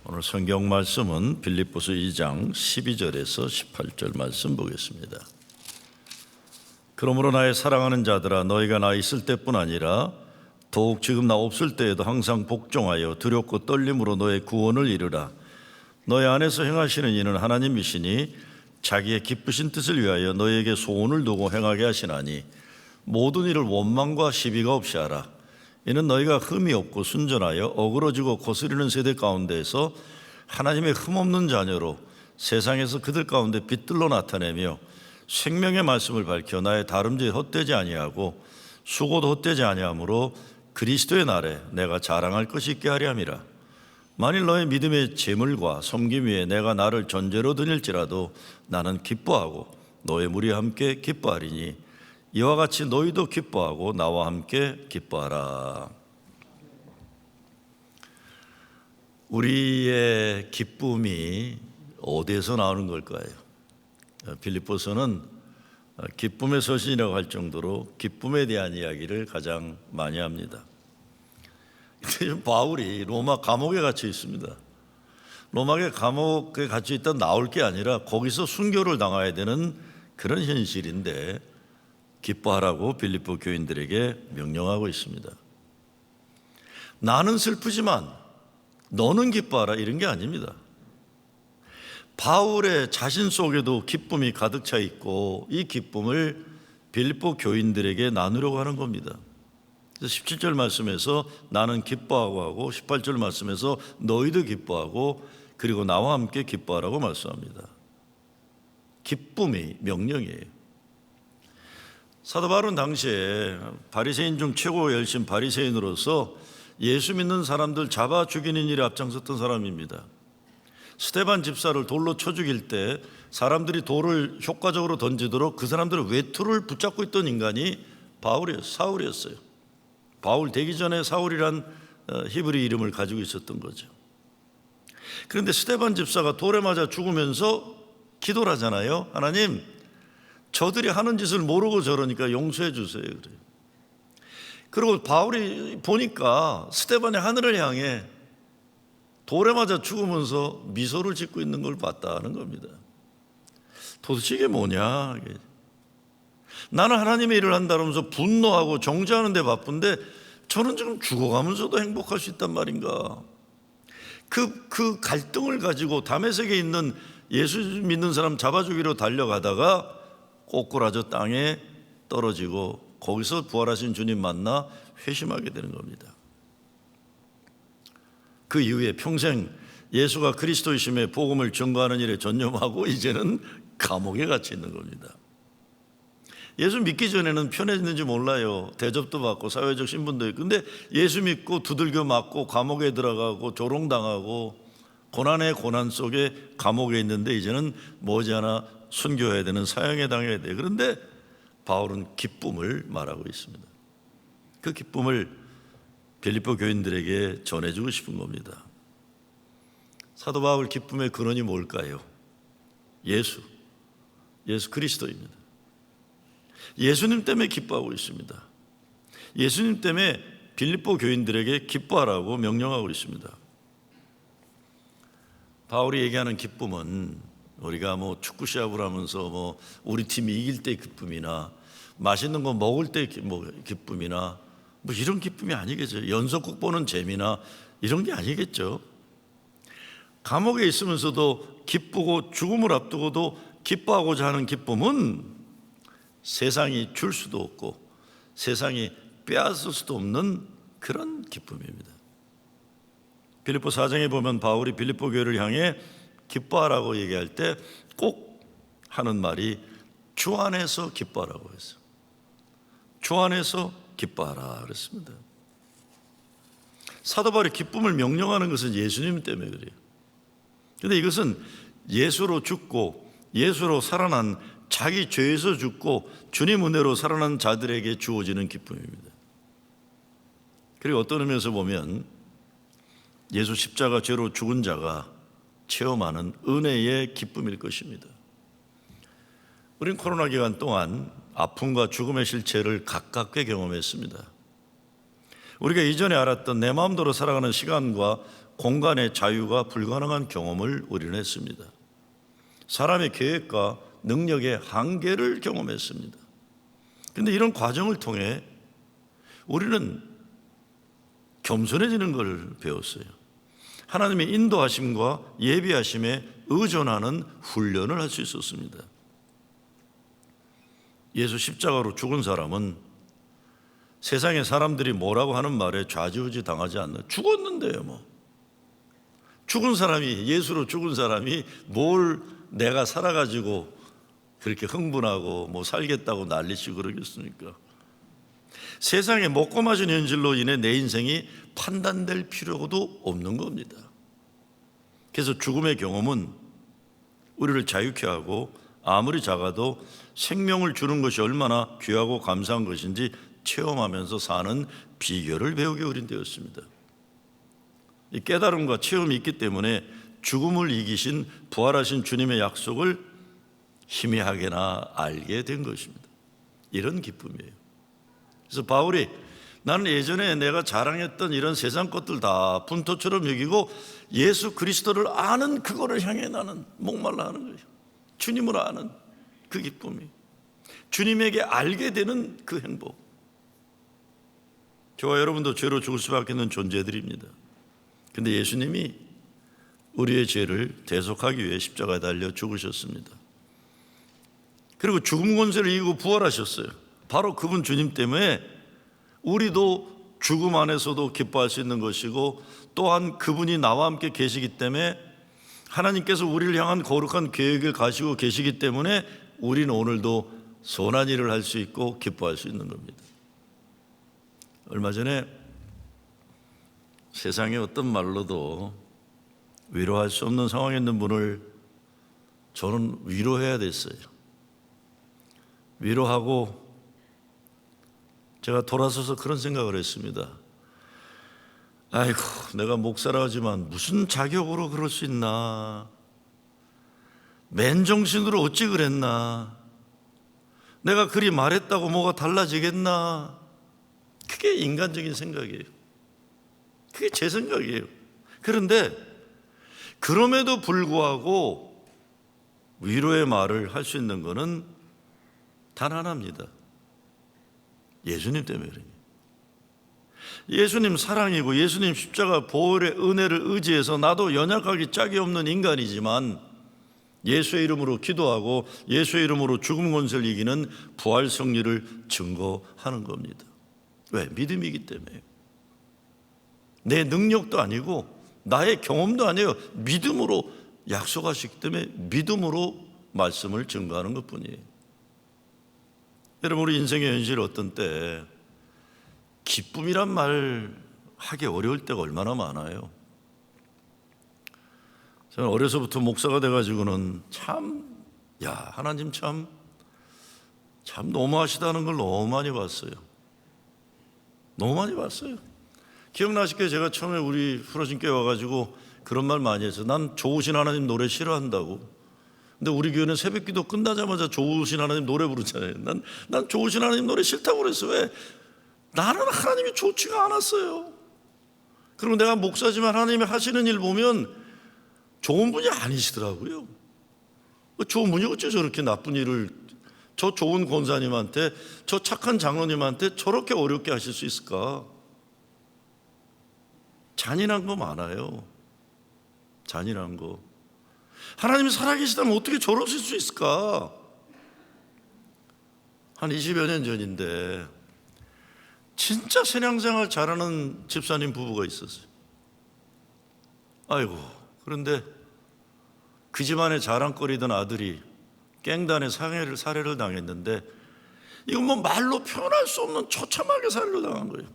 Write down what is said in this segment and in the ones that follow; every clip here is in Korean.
오늘 성경 말씀은 빌립보서 2장 12절에서 18절 말씀 보겠습니다. 그러므로 나의 사랑하는 자들아, 너희가 나 있을 때뿐 아니라 더욱 지금 나 없을 때에도 항상 복종하여 두렵고 떨림으로 너의 구원을 이루라. 너희 안에서 행하시는 이는 하나님이시니 자기의 기쁘신 뜻을 위하여 너희에게 소원을 두고 행하게 하시나니 모든 일을 원망과 시비가 없이 하라. 이는 너희가 흠이 없고 순전하여 어그러지고 거스리는 세대 가운데에서 하나님의 흠없는 자녀로 세상에서 그들 가운데 빛들로 나타내며 생명의 말씀을 밝혀 나의 다름질 헛되지 아니하고 수고도 헛되지 아니하므로 그리스도의 날에 내가 자랑할 것이 있게 하려 함이라. 만일 너의 믿음의 재물과 섬김 위에 내가 나를 전제로 드릴지라도 나는 기뻐하고 너의 무리와 함께 기뻐하리니 이와 같이 너희도 기뻐하고 나와 함께 기뻐하라. 우리의 기쁨이 어디에서 나오는 걸까요? 빌립보서는 기쁨의 서신이라고 할 정도로 기쁨에 대한 이야기를 가장 많이 합니다. 바울이 로마 감옥에 갇혀 있습니다. 로마 감옥에 갇혀 있다 나올 게 아니라 거기서 순교를 당해야 되는 그런 현실인데 기뻐하라고 빌립보 교인들에게 명령하고 있습니다. 나는 슬프지만 너는 기뻐하라, 이런 게 아닙니다. 바울의 자신 속에도 기쁨이 가득 차 있고 이 기쁨을 빌립보 교인들에게 나누려고 하는 겁니다. 17절 말씀에서 나는 기뻐하고 하고 18절 말씀에서 너희도 기뻐하고 그리고 나와 함께 기뻐하라고 말씀합니다. 기쁨이 명령이에요. 사도 바울은 당시에 바리새인 중 최고 열심 바리새인으로서 예수 믿는 사람들 잡아 죽이는 일에 앞장섰던 사람입니다. 스데반 집사를 돌로 쳐 죽일 때 사람들이 돌을 효과적으로 던지도록 그 사람들의 외투를 붙잡고 있던 인간이 사울이었어요. 바울 되기 전에 사울이란 히브리 이름을 가지고 있었던 거죠. 그런데 스데반 집사가 돌에 맞아 죽으면서 기도를 하잖아요. 하나님, 저들이 하는 짓을 모르고 저러니까 용서해 주세요. 그래요. 그리고 바울이 보니까 스데반이 하늘을 향해 돌에 맞아 죽으면서 미소를 짓고 있는 걸 봤다는 겁니다. 도대체 이게 뭐냐? 나는 하나님의 일을 한다면서 분노하고 정죄하는 데 바쁜데 저는 지금 죽어가면서도 행복할 수 있단 말인가? 그 갈등을 가지고 다메섹에 있는 예수 믿는 사람 잡아 죽이러 달려가다가 꼬꾸라져 땅에 떨어지고 거기서 부활하신 주님 만나 회심하게 되는 겁니다. 그 이후에 평생 예수가 그리스도이심의 복음을 전거하는 일에 전념하고 이제는 감옥에 갇혀 있는 겁니다. 예수 믿기 전에는 편했는지 몰라요. 대접도 받고 사회적 신분도 있고. 근데 예수 믿고 두들겨 맞고 감옥에 들어가고 조롱당하고 고난의 고난 속에 감옥에 있는데 이제는 머지않아 순교해야 되는, 사형에 당해야 돼요. 그런데 바울은 기쁨을 말하고 있습니다. 그 기쁨을 빌립보 교인들에게 전해주고 싶은 겁니다. 사도 바울 기쁨의 근원이 뭘까요? 예수 그리스도입니다. 예수님 때문에 기뻐하고 있습니다. 예수님 때문에 빌립보 교인들에게 기뻐하라고 명령하고 있습니다. 바울이 얘기하는 기쁨은 우리가 축구 시합을 하면서 우리 팀이 이길 때 기쁨이나 맛있는 거 먹을 때 기쁨이나 이런 기쁨이 아니겠죠. 연속극 보는 재미나 이런 게 아니겠죠. 감옥에 있으면서도 기쁘고 죽음을 앞두고도 기뻐하고자 하는 기쁨은 세상이 줄 수도 없고 세상이 빼앗을 수도 없는 그런 기쁨입니다. 빌립보 4장에 보면 바울이 빌립보 교회를 향해 기뻐하라고 얘기할 때 꼭 하는 말이 주 안에서 기뻐하라고 했어요. 주 안에서 기뻐하라 그랬습니다. 사도 바울이 기쁨을 명령하는 것은 예수님 때문에 그래요. 그런데 이것은 예수로 죽고 예수로 살아난, 자기 죄에서 죽고 주님 은혜로 살아난 자들에게 주어지는 기쁨입니다. 그리고 어떤 의미에서 보면 예수 십자가 죄로 죽은 자가 체험하는 은혜의 기쁨일 것입니다. 우린 코로나 기간 동안 아픔과 죽음의 실체를 가깝게 경험했습니다. 우리가 이전에 알았던 내 마음대로 살아가는 시간과 공간의 자유가 불가능한 경험을 우리는 했습니다. 사람의 계획과 능력의 한계를 경험했습니다. 그런데 이런 과정을 통해 우리는 겸손해지는 걸 배웠어요. 하나님의 인도하심과 예비하심에 의존하는 훈련을 할 수 있었습니다. 예수 십자가로 죽은 사람은 세상의 사람들이 뭐라고 하는 말에 좌지우지 당하지 않는, 죽었는데요 뭐. 죽은 사람이, 예수로 죽은 사람이 뭘 내가 살아가지고 그렇게 흥분하고 뭐 살겠다고 난리치고 그러겠습니까? 세상에 먹고 마신 현실로 인해 내 인생이 판단될 필요도 없는 겁니다. 그래서 죽음의 경험은 우리를 자유케 하고 아무리 작아도 생명을 주는 것이 얼마나 귀하고 감사한 것인지 체험하면서 사는 비결을 배우게 우린 되었습니다. 이 깨달음과 체험이 있기 때문에 죽음을 이기신 부활하신 주님의 약속을 희미하게나 알게 된 것입니다. 이런 기쁨이에요. 그래서 바울이 나는 예전에 내가 자랑했던 이런 세상 것들 다 분토처럼 여기고 예수 그리스도를 아는 그거를 향해 나는 목말라 하는 거예요. 주님을 아는 그 기쁨이, 주님에게 알게 되는 그 행복. 저와 여러분도 죄로 죽을 수밖에 없는 존재들입니다. 근데 예수님이 우리의 죄를 대속하기 위해 십자가에 달려 죽으셨습니다. 그리고 죽음 권세를 이기고 부활하셨어요. 바로 그분 주님 때문에 우리도 죽음 안에서도 기뻐할 수 있는 것이고, 또한 그분이 나와 함께 계시기 때문에 하나님께서 우리를 향한 거룩한 계획을 가지고 계시기 때문에 우리는 오늘도 선한 일을 할 수 있고 기뻐할 수 있는 겁니다. 얼마 전에 세상의 어떤 말로도 위로할 수 없는 상황에 있는 분을 저는 위로해야 됐어요. 위로하고 제가 돌아서서 그런 생각을 했습니다. 아이고, 내가 목사라 하지만 무슨 자격으로 그럴 수 있나? 맨정신으로 어찌 그랬나? 내가 그리 말했다고 뭐가 달라지겠나? 그게 인간적인 생각이에요. 그게 제 생각이에요. 그런데 그럼에도 불구하고 위로의 말을 할 수 있는 것은 단 하나입니다. 예수님 때문에 그래요. 예수님 사랑이고 예수님 십자가 보혈의 은혜를 의지해서 나도 연약하기 짝이 없는 인간이지만 예수의 이름으로 기도하고 예수의 이름으로 죽음 권세를 이기는 부활 승리를 증거하는 겁니다. 왜? 믿음이기 때문에요. 내 능력도 아니고 나의 경험도 아니에요. 믿음으로 약속하시기 때문에 믿음으로 말씀을 증거하는 것뿐이에요. 여러분, 우리 인생의 현실 어떤 때 기쁨이란 말 하기 어려울 때가 얼마나 많아요. 저는 어려서부터 목사가 돼가지고는 하나님 참 너무하시다는 걸 너무 많이 봤어요. 너무 많이 봤어요. 기억나실 거예요. 제가 처음에 우리 후러진 교회 와가지고 그런 말 많이 했어요. 난 좋으신 하나님 노래 싫어한다고. 근데 우리 교회는 새벽기도 끝나자마자 좋으신 하나님 노래 부르잖아요. 난 좋으신 하나님 노래 싫다고 그랬어. 왜? 나는 하나님이 좋지가 않았어요. 그리고 내가 목사지만 하나님이 하시는 일 보면 좋은 분이 아니시더라고요. 좋은 분이 어째 저렇게 나쁜 일을, 저 좋은 권사님한테, 저 착한 장로님한테 저렇게 어렵게 하실 수 있을까? 잔인한 거 많아요. 잔인한 거. 하나님이 살아계시다면 어떻게 저러실 수 있을까? 한 20여 년 전인데 진짜 신앙생활 잘하는 집사님 부부가 있었어요. 아이고, 그런데 그 집안의 자랑거리던 아들이 갱단의 살해를 당했는데 이건 뭐 말로 표현할 수 없는 처참하게 살해를 당한 거예요.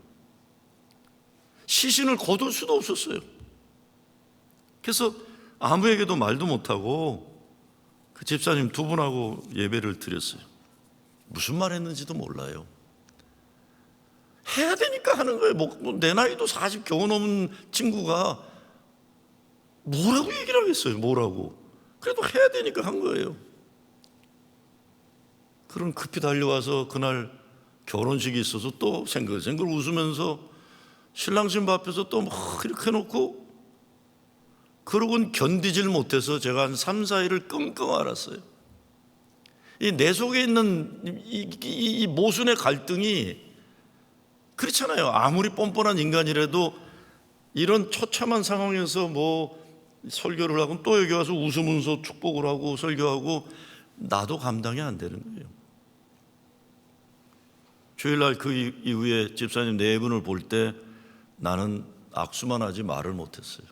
시신을 거둘 수도 없었어요. 그래서 아무에게도 말도 못하고 그 집사님 두 분하고 예배를 드렸어요. 무슨 말 했는지도 몰라요. 해야 되니까 하는 거예요. 내 나이도 40 겨우 넘은 친구가 뭐라고 얘기를 하겠어요. 뭐라고. 그래도 해야 되니까 한 거예요. 그럼 급히 달려와서 그날 결혼식이 있어서 또 생글생글 웃으면서 신랑 신부 앞에서 또 막 이렇게 해놓고 그러고는 견디질 못해서 제가 한 3, 4일을 끙끙 앓았어요. 이 내 속에 있는 이 모순의 갈등이 그렇잖아요. 아무리 뻔뻔한 인간이라도 이런 처참한 상황에서 뭐 설교를 하고 또 여기 와서 웃으면서 축복을 하고 설교하고 나도 감당이 안 되는 거예요. 주일날 그 이후에 집사님 네 분을 볼 때 나는 악수만 하지 말을 못했어요.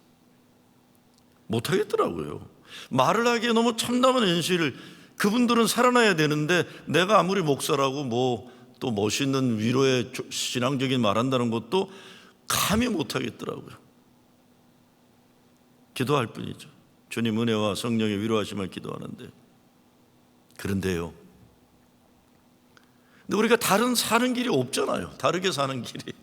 못하겠더라고요. 말을 하기에 너무 참담한 현실을, 그분들은 살아나야 되는데 내가 아무리 목사라고 뭐 또 멋있는 위로의 신앙적인 말 한다는 것도 감히 못하겠더라고요. 기도할 뿐이죠. 주님 은혜와 성령의 위로하심을 기도하는데, 그런데요, 근데 우리가 다른 사는 길이 없잖아요. 다르게 사는 길이.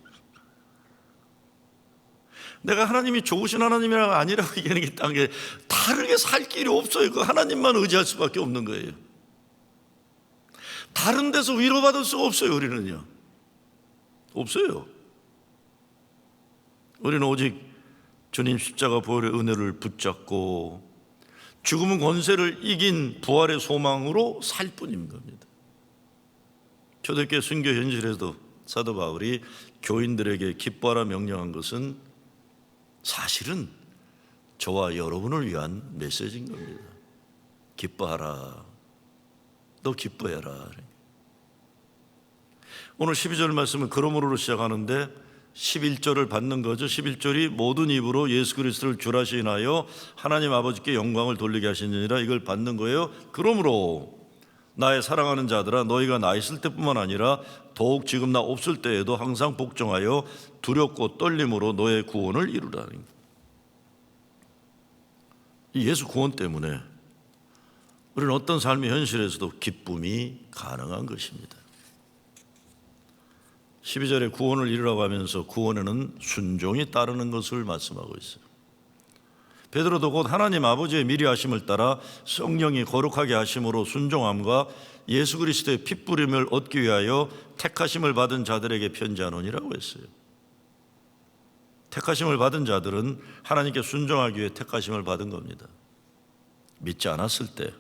내가 하나님이 좋으신 하나님이랑 아니라고 얘기하는 게 다르게 살 길이 없어요. 그 하나님만 의지할 수밖에 없는 거예요. 다른 데서 위로받을 수가 없어요. 우리는요, 없어요. 우리는 오직 주님 십자가 보혈의 은혜를 붙잡고 죽음은 권세를 이긴 부활의 소망으로 살 뿐인 겁니다. 초대교회 순교 현실에도 사도 바울이 교인들에게 기뻐하라 명령한 것은 사실은 저와 여러분을 위한 메시지인 겁니다. 기뻐하라. 너 기뻐해라. 오늘 12절 말씀은 그러므로로 시작하는데 11절을 받는 거죠. 11절이 모든 입으로 예수 그리스도를 주라 시인하여 하나님 아버지께 영광을 돌리게 하시느니라, 이걸 받는 거예요. 그러므로 나의 사랑하는 자들아, 너희가 나 있을 때뿐만 아니라 더욱 지금 나 없을 때에도 항상 복종하여 두렵고 떨림으로 너의 구원을 이루라는 거예요. 이 예수 구원 때문에 우리는 어떤 삶의 현실에서도 기쁨이 가능한 것입니다. 12절에 구원을 이루라고 하면서 구원에는 순종이 따르는 것을 말씀하고 있어요. 베드로도 곧 하나님 아버지의 미리 하심을 따라 성령이 거룩하게 하심으로 순종함과 예수 그리스도의 핏부림을 얻기 위하여 택하심을 받은 자들에게 편지하노니라고 했어요. 택하심을 받은 자들은 하나님께 순종하기 위해 택하심을 받은 겁니다. 믿지 않았을 때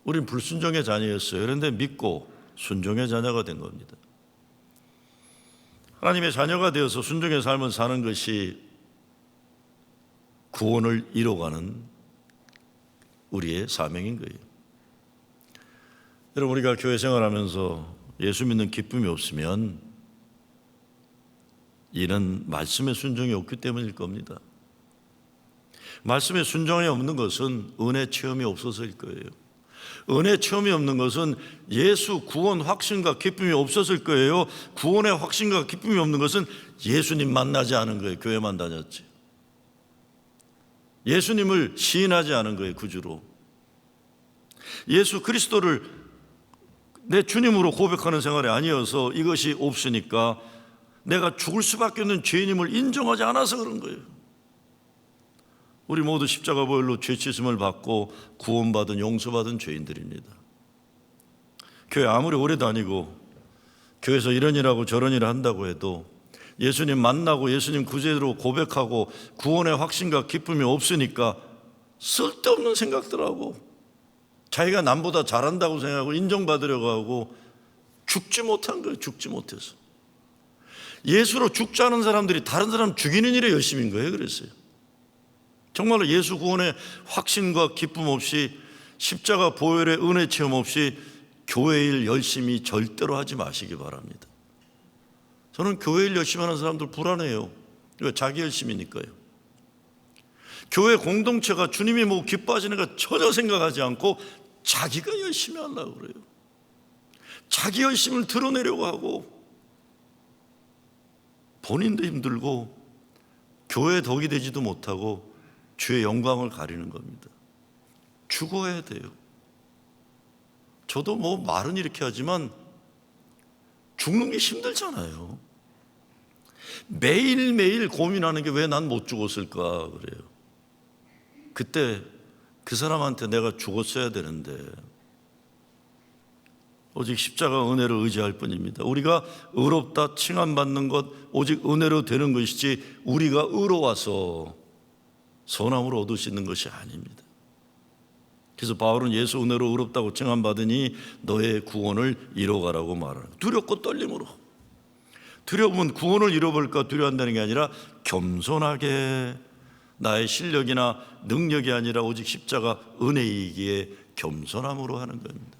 우린 불순종의 자녀였어요. 그런데 믿고 순종의 자녀가 된 겁니다. 하나님의 자녀가 되어서 순종의 삶을 사는 것이 구원을 이뤄가는 우리의 사명인 거예요. 여러분, 우리가 교회 생활하면서 예수 믿는 기쁨이 없으면 이는 말씀의 순종이 없기 때문일 겁니다. 말씀의 순종이 없는 것은 은혜 체험이 없어서일 거예요. 은혜 체험이 없는 것은 예수 구원 확신과 기쁨이 없었을 거예요. 구원의 확신과 기쁨이 없는 것은 예수님 만나지 않은 거예요. 교회만 다녔지. 예수님을 시인하지 않은 거예요. 구주로. 예수 그리스도를 내 주님으로 고백하는 생활이 아니어서 이것이 없으니까 내가 죽을 수밖에 없는 죄인임을 인정하지 않아서 그런 거예요. 우리 모두 십자가 보혈로 죄 씻음을 받고 구원받은 용서받은 죄인들입니다. 교회 아무리 오래 다니고 교회에서 이런 일하고 저런 일을 한다고 해도 예수님 만나고 예수님 구제로 고백하고 구원의 확신과 기쁨이 없으니까 쓸데없는 생각들하고 자기가 남보다 잘한다고 생각하고 인정받으려고 하고 죽지 못한 거예요. 죽지 못해서. 예수로 죽지 않은 사람들이 다른 사람 죽이는 일에 열심인 거예요. 그랬어요. 정말로 예수 구원의 확신과 기쁨 없이 십자가 보혈의 은혜 체험 없이 교회 일 열심히 절대로 하지 마시기 바랍니다. 저는 교회 일 열심히 하는 사람들 불안해요. 왜? 자기 열심이니까요. 교회 공동체가 주님이 뭐 기뻐하시는 거 전혀 생각하지 않고 자기가 열심히 하려고 그래요. 자기 열심을 드러내려고 하고 본인도 힘들고 교회에 덕이 되지도 못하고 주의 영광을 가리는 겁니다. 죽어야 돼요. 저도 뭐 말은 이렇게 하지만 죽는 게 힘들잖아요. 매일매일 고민하는 게 왜 난 못 죽었을까 그래요. 그때 그 사람한테 내가 죽었어야 되는데 오직 십자가 은혜를 의지할 뿐입니다. 우리가 의롭다 칭함받는 것 오직 은혜로 되는 것이지 우리가 의로워서 선함으로 얻을 수 있는 것이 아닙니다. 그래서 바울은 예수 은혜로 의롭다고 칭함받으니 너의 구원을 이뤄가라고 말하는 거예요. 두렵고 떨림으로. 두려움은 구원을 잃어버릴까 두려워한다는 게 아니라 겸손하게 나의 실력이나 능력이 아니라 오직 십자가 은혜이기에 겸손함으로 하는 겁니다.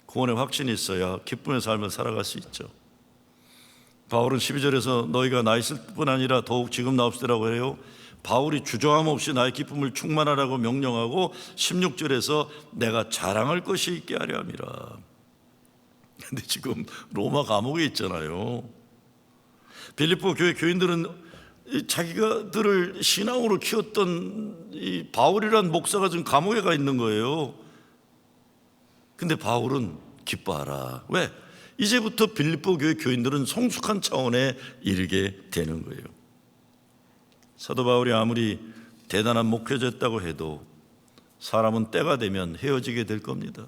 구원의 확신이 있어야 기쁨의 삶을 살아갈 수 있죠. 바울은 12절에서 너희가 나 있을 뿐 아니라 더욱 지금 나 없으라고 해요. 바울이 주저함 없이 나의 기쁨을 충만하라고 명령하고 16절에서 내가 자랑할 것이 있게 하려 함이라. 근데 지금 로마 감옥에 있잖아요. 빌립보 교회 교인들은 자기가들을 신앙으로 키웠던 이 바울이란 목사가 지금 감옥에 가 있는 거예요. 근데 바울은 기뻐하라. 왜? 이제부터 빌립보 교회 교인들은 성숙한 차원에 이르게 되는 거예요. 사도 바울이 아무리 대단한 목회자였다고 해도 사람은 때가 되면 헤어지게 될 겁니다.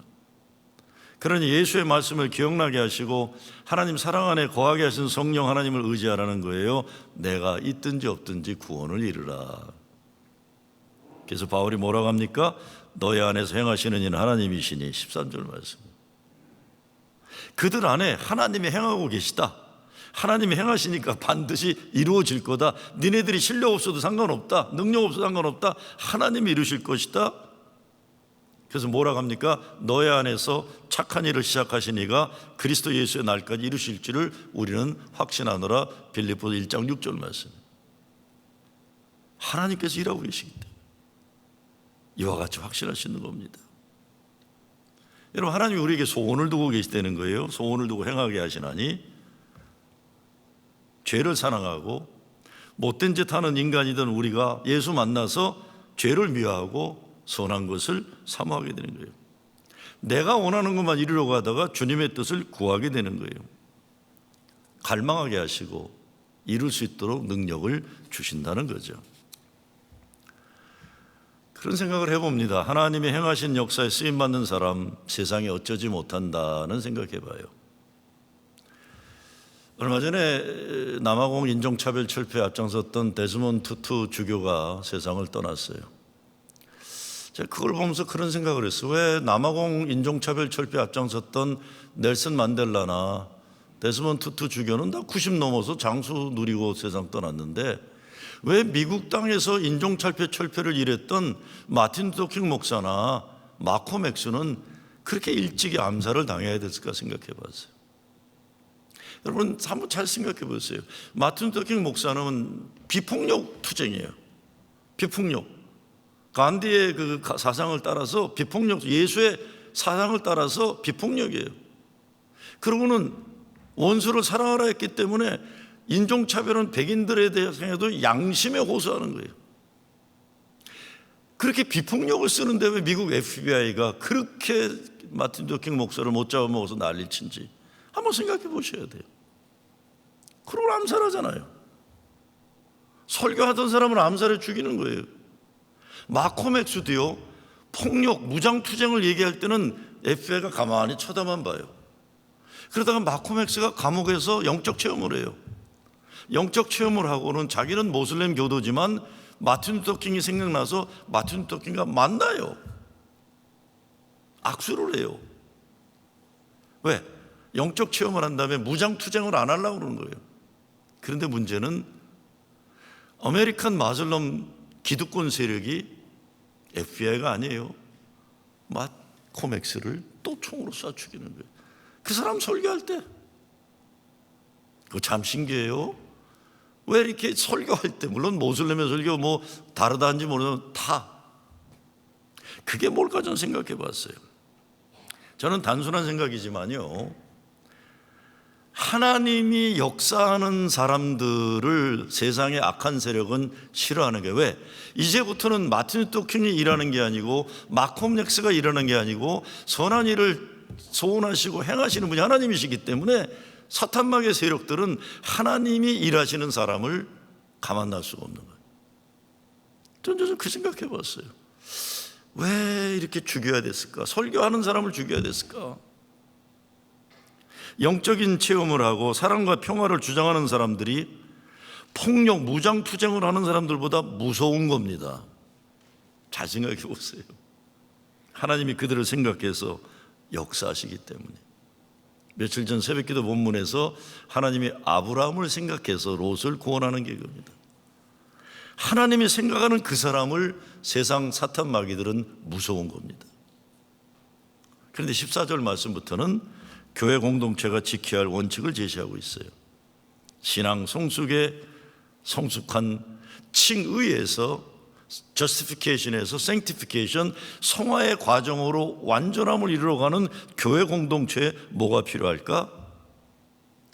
그러니 예수의 말씀을 기억나게 하시고 하나님 사랑 안에 거하게 하신 성령 하나님을 의지하라는 거예요. 내가 있든지 없든지 구원을 이루라. 그래서 바울이 뭐라고 합니까? 너희 안에서 행하시는 이는 하나님이시니 13절 말씀. 그들 안에 하나님이 행하고 계시다. 하나님이 행하시니까 반드시 이루어질 거다. 니네들이 실력 없어도 상관없다. 능력 없어도 상관없다. 하나님이 이루실 것이다. 그래서 뭐라고 합니까? 너희 안에서 착한 일을 시작하신 이가 그리스도 예수의 날까지 이루실 줄을 우리는 확신하노라. 빌립보 1장 6절 말씀. 하나님께서 일하고 계시기 때문에 이와 같이 확신할 수 있는 겁니다. 여러분, 하나님이 우리에게 소원을 두고 계시다는 거예요. 소원을 두고 행하게 하시나니 죄를 사랑하고 못된 짓 하는 인간이던 우리가 예수 만나서 죄를 미워하고 선한 것을 사모하게 되는 거예요. 내가 원하는 것만 이루려고 하다가 주님의 뜻을 구하게 되는 거예요. 갈망하게 하시고 이룰 수 있도록 능력을 주신다는 거죠. 그런 생각을 해봅니다. 하나님이 행하신 역사에 쓰임받는 사람 세상에 어쩌지 못한다는 생각해봐요. 얼마 전에 남아공 인종차별 철폐에 앞장섰던 데스몬드 투투 주교가 세상을 떠났어요. 제가 그걸 보면서 그런 생각을 했어요. 왜 남아공 인종차별 철폐에 앞장섰던 넬슨 만델라나 데스몬드 투투 주교는 다 90 넘어서 장수 누리고 세상 떠났는데 왜 미국 땅에서 인종차별 철폐를 일했던 마틴 루터킹 목사나 마콤 엑스는 그렇게 일찍이 암살을 당해야 됐을까 생각해 봤어요. 여러분 한번 잘 생각해 보세요. 마틴 루터킹 목사는 비폭력 투쟁이에요. 비폭력. 간디의 그 사상을 따라서 비폭력, 예수의 사상을 따라서 비폭력이에요. 그러고는 원수를 사랑하라 했기 때문에 인종차별은 백인들에 대해서도 양심에 호소하는 거예요. 그렇게 비폭력을 쓰는데 왜 미국 FBI가 그렇게 마틴 루터킹 목사를 못 잡아먹어서 난리를 친지 한번 생각해 보셔야 돼요. 그러고 암살하잖아요. 설교하던 사람을 암살해 죽이는 거예요. 마콤 엑스도요, 폭력, 무장투쟁을 얘기할 때는 FBI가 가만히 쳐다만 봐요. 그러다가 마콤 엑스가 감옥에서 영적 체험을 해요. 영적 체험을 하고는 자기는 모슬렘 교도지만 마틴 루터킹이 생각나서 마틴 루터킹과 만나요. 악수를 해요. 왜? 영적 체험을 한 다음에 무장투쟁을 안 하려고 그러는 거예요. 그런데 문제는 아메리칸 마슬럼 기득권 세력이 FBI가 아니에요. 마콤 엑스를 또 총으로 쏴 죽이는 거예요. 그 사람 설교할 때 그거 참 신기해요. 왜 이렇게 설교할 때 물론 모슬렘의 설교 뭐 다르다는지 모르는 다 그게 뭘까 전 생각해 봤어요. 저는 단순한 생각이지만요, 하나님이 역사하는 사람들을 세상의 악한 세력은 싫어하는 게 왜? 이제부터는 마틴 루터킹이 일하는 게 아니고 마콤 엑스가 일하는 게 아니고 선한 일을 소원하시고 행하시는 분이 하나님이시기 때문에 사탄막의 세력들은 하나님이 일하시는 사람을 가만 놔 수가 없는 거예요. 저는 그 생각해 봤어요. 왜 이렇게 죽여야 됐을까? 설교하는 사람을 죽여야 됐을까? 영적인 체험을 하고 사랑과 평화를 주장하는 사람들이 폭력, 무장투쟁을 하는 사람들보다 무서운 겁니다. 잘 생각해 보세요. 하나님이 그들을 생각해서 역사하시기 때문에. 며칠 전 새벽기도 본문에서 하나님이 아브라함을 생각해서 롯을 구원하는 게 그겁니다. 하나님이 생각하는 그 사람을 세상 사탄 마귀들은 무서운 겁니다. 그런데 14절 말씀부터는 교회 공동체가 지켜야 할 원칙을 제시하고 있어요. 신앙 성숙에 성숙한 칭의에서 justification에서 sanctification, 성화의 과정으로 완전함을 이루어가는 교회 공동체에 뭐가 필요할까?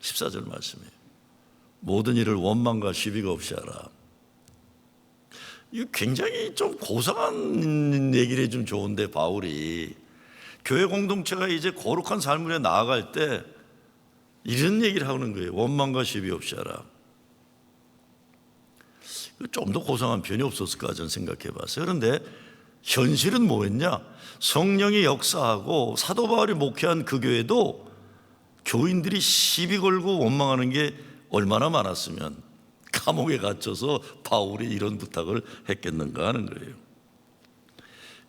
14절 말씀이에요. 모든 일을 원망과 시비가 없이 하라. 이거 굉장히 좀 고상한 얘기를 해주면 좋은데, 바울이 교회 공동체가 이제 거룩한 삶을 위해 나아갈 때 이런 얘기를 하는 거예요. 원망과 시비 없이 하라. 좀 더 고상한 표현이 없었을까 저는 생각해 봤어요. 그런데 현실은 뭐였냐? 성령이 역사하고 사도 바울이 목회한 그 교회도 교인들이 시비 걸고 원망하는 게 얼마나 많았으면 감옥에 갇혀서 바울이 이런 부탁을 했겠는가 하는 거예요.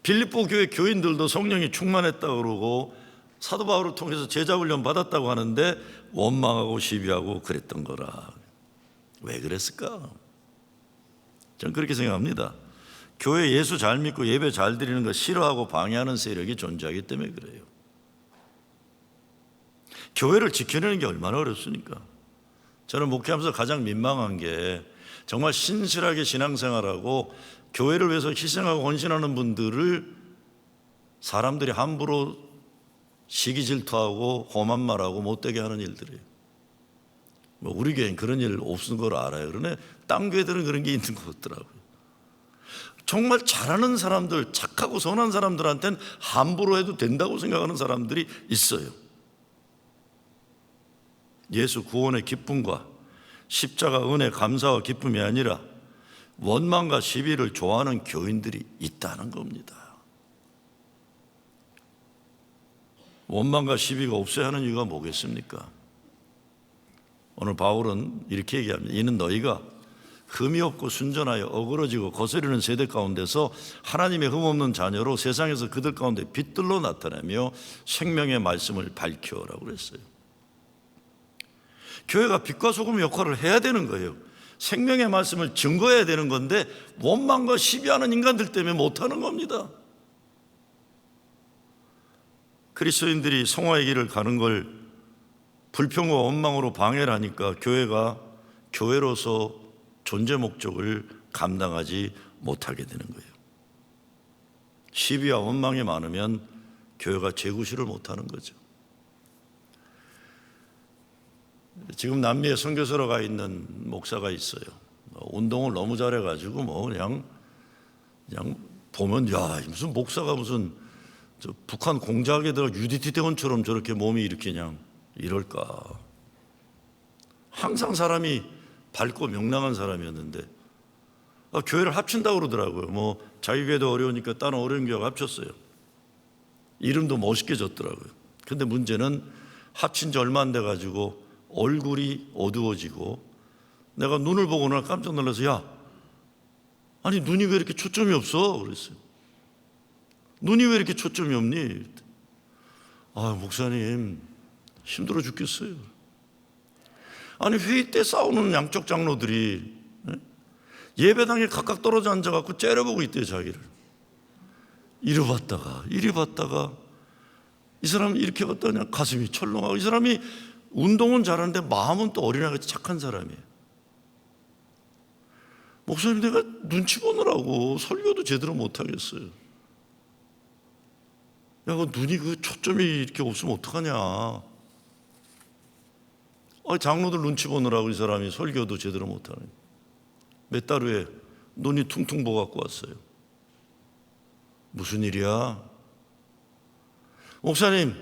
빌립보 교회 교인들도 성령이 충만했다고 그러고 사도 바울을 통해서 제자훈련 받았다고 하는데 원망하고 시비하고 그랬던 거라. 왜 그랬을까? 저는 그렇게 생각합니다. 교회 예수 잘 믿고 예배 잘 드리는 거 싫어하고 방해하는 세력이 존재하기 때문에 그래요. 교회를 지켜내는 게 얼마나 어렵습니까? 저는 목회하면서 가장 민망한 게 정말 신실하게 신앙생활하고 교회를 위해서 희생하고 헌신하는 분들을 사람들이 함부로 시기 질투하고 험한 말하고 못되게 하는 일들이에요. 뭐 우리 교회는 그런 일 없는 걸 알아요. 그러네 딴 교회들은 그런 게 있는 것 같더라고요. 정말 잘하는 사람들, 착하고 선한 사람들한테는 함부로 해도 된다고 생각하는 사람들이 있어요. 예수 구원의 기쁨과 십자가 은혜 감사와 기쁨이 아니라 원망과 시비를 좋아하는 교인들이 있다는 겁니다. 원망과 시비가 없어야 하는 이유가 뭐겠습니까? 오늘 바울은 이렇게 얘기합니다. 이는 너희가 흠이 없고 순전하여 어그러지고 거스르는 세대 가운데서 하나님의 흠없는 자녀로 세상에서 그들 가운데 빛들로 나타내며 생명의 말씀을 밝혀라고 그랬어요. 교회가 빛과 소금의 역할을 해야 되는 거예요. 생명의 말씀을 증거해야 되는 건데 원망과 시비하는 인간들 때문에 못하는 겁니다. 그리스도인들이 성화의 길을 가는 걸 불평과 원망으로 방해를 하니까 교회가 교회로서 존재 목적을 감당하지 못하게 되는 거예요. 시비와 원망이 많으면 교회가 재구실을 못하는 거죠. 지금 남미에 선교사로 가 있는 목사가 있어요. 운동을 너무 잘해가지고 그냥 보면 야 무슨 목사가 무슨 북한 공작에 들어 UDT 대원처럼 저렇게 몸이 이렇게 그냥 이럴까. 항상 사람이 밝고 명랑한 사람이었는데 교회를 합친다고 그러더라고요. 자기 교회도 어려우니까 다른 어려운 교회가 합쳤어요. 이름도 멋있게 졌더라고요. 근데 문제는 합친 지 얼마 안 돼가지고 얼굴이 어두워지고 내가 눈을 보고 나 깜짝 놀라서 야 아니 눈이 왜 이렇게 초점이 없어? 그랬어요. 눈이 왜 이렇게 초점이 없니? 목사님 힘들어 죽겠어요. 아니 회의 때 싸우는 양쪽 장로들이 예배당에 각각 떨어져 앉아갖고 째려보고 있대요. 자기를 이리 봤다가 이리 봤다가 이 사람 이렇게 봤다가 그냥 가슴이 철렁하고 이 사람이 운동은 잘하는데 마음은 또 어린아이같이 착한 사람이에요. 목사님 내가 눈치 보느라고 설교도 제대로 못하겠어요. 야, 그 눈이 그 초점이 이렇게 없으면 어떡하냐. 장로들 눈치 보느라고 이 사람이 설교도 제대로 못하네. 몇 달 후에 눈이 퉁퉁 부어갖고 왔어요. 무슨 일이야? 목사님,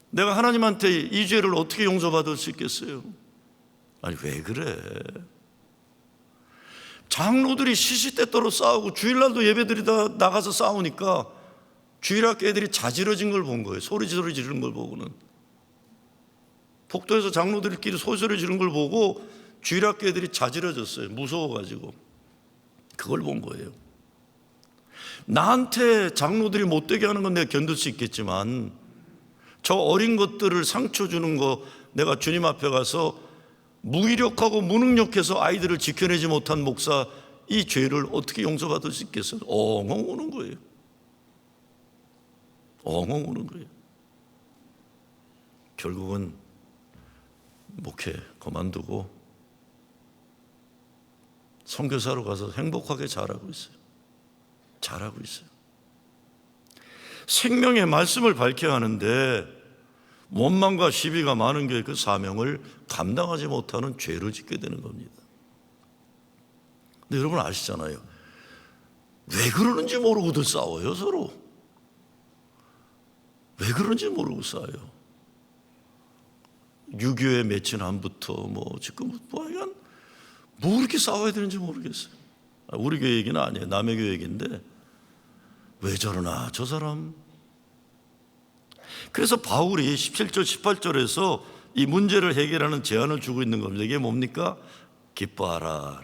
내가 하나님한테 이 죄를 어떻게 용서받을 수 있겠어요? 아니 왜 그래? 장로들이 시시때때로 싸우고 주일날도 예배드리다 나가서 싸우니까 주일학교 애들이 자지러진 걸 본 거예요. 소리 지르는 걸 보고는. 복도에서 장로들끼리 소리 지르는 걸 보고 주일학교 애들이 자지러졌어요. 무서워가지고. 그걸 본 거예요. 나한테 장로들이 못되게 하는 건 내가 견딜 수 있겠지만 저 어린 것들을 상처 주는 거 내가 주님 앞에 가서 무기력하고 무능력해서 아이들을 지켜내지 못한 목사 이 죄를 어떻게 용서받을 수 있겠어요? 엉엉 우는 거예요. 엉엉 우는 거예요. 결국은 목회 그만두고 선교사로 가서 행복하게 잘하고 있어요. 잘하고 있어요. 생명의 말씀을 밝혀야 하는데 원망과 시비가 많은 게 그 사명을 감당하지 못하는 죄를 짓게 되는 겁니다. 근데 여러분 아시잖아요. 왜 그러는지 모르고들 싸워요, 서로. 왜 그런지 모르고 싸워요. 유교에 맺힌 한부터 지금 하여간 뭐 그렇게 싸워야 되는지 모르겠어요. 우리 교회 얘기는 아니에요. 남의 교회 얘기인데 왜 저러나 저 사람. 그래서 바울이 17절 18절에서 이 문제를 해결하는 제안을 주고 있는 겁니다. 이게 뭡니까? 기뻐하라.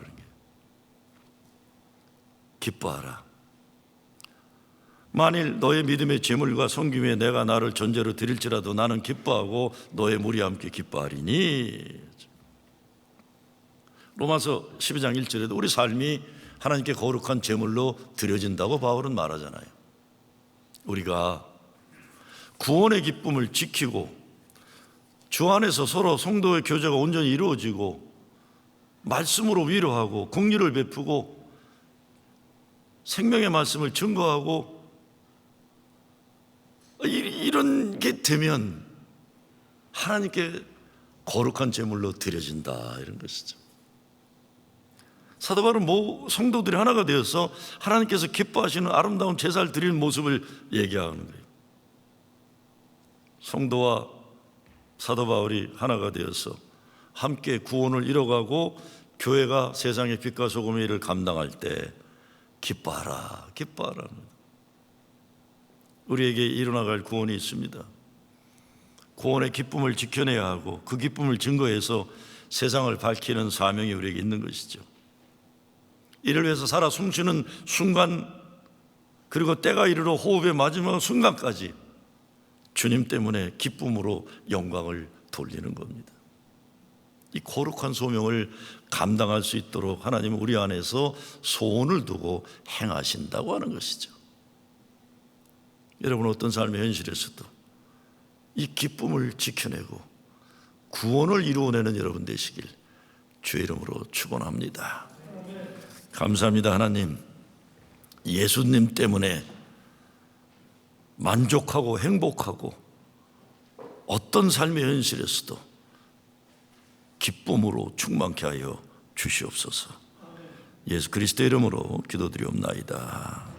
기뻐하라. 만일 너의 믿음의 제물과 섬김에 내가 나를 전제로 드릴지라도 나는 기뻐하고 너의 무리와 함께 기뻐하리니. 로마서 12장 1절에도 우리 삶이 하나님께 거룩한 제물로 드려진다고 바울은 말하잖아요. 우리가 구원의 기쁨을 지키고 주 안에서 서로 성도의 교제가 온전히 이루어지고 말씀으로 위로하고 긍휼을 베푸고 생명의 말씀을 증거하고 이런 게 되면 하나님께 거룩한 제물로 드려진다 이런 것이죠. 사도 바울은 성도들이 하나가 되어서 하나님께서 기뻐하시는 아름다운 제사를 드리는 모습을 얘기하는 거예요. 성도와 사도 바울이 하나가 되어서 함께 구원을 이뤄가고 교회가 세상의 빛과 소금의 일을 감당할 때 기뻐하라, 기뻐하라. 우리에게 일어나갈 구원이 있습니다. 구원의 기쁨을 지켜내야 하고 그 기쁨을 증거해서 세상을 밝히는 사명이 우리에게 있는 것이죠. 이를 위해서 살아 숨쉬는 순간 그리고 때가 이르러 호흡의 마지막 순간까지 주님 때문에 기쁨으로 영광을 돌리는 겁니다. 이 거룩한 소명을 감당할 수 있도록 하나님은 우리 안에서 소원을 두고 행하신다고 하는 것이죠. 여러분 어떤 삶의 현실에서도 이 기쁨을 지켜내고 구원을 이루어내는 여러분 되시길 주의 이름으로 축원합니다. 감사합니다. 하나님, 예수님 때문에 만족하고 행복하고 어떤 삶의 현실에서도 기쁨으로 충만케 하여 주시옵소서. 예수 그리스도의 이름으로 기도드리옵나이다.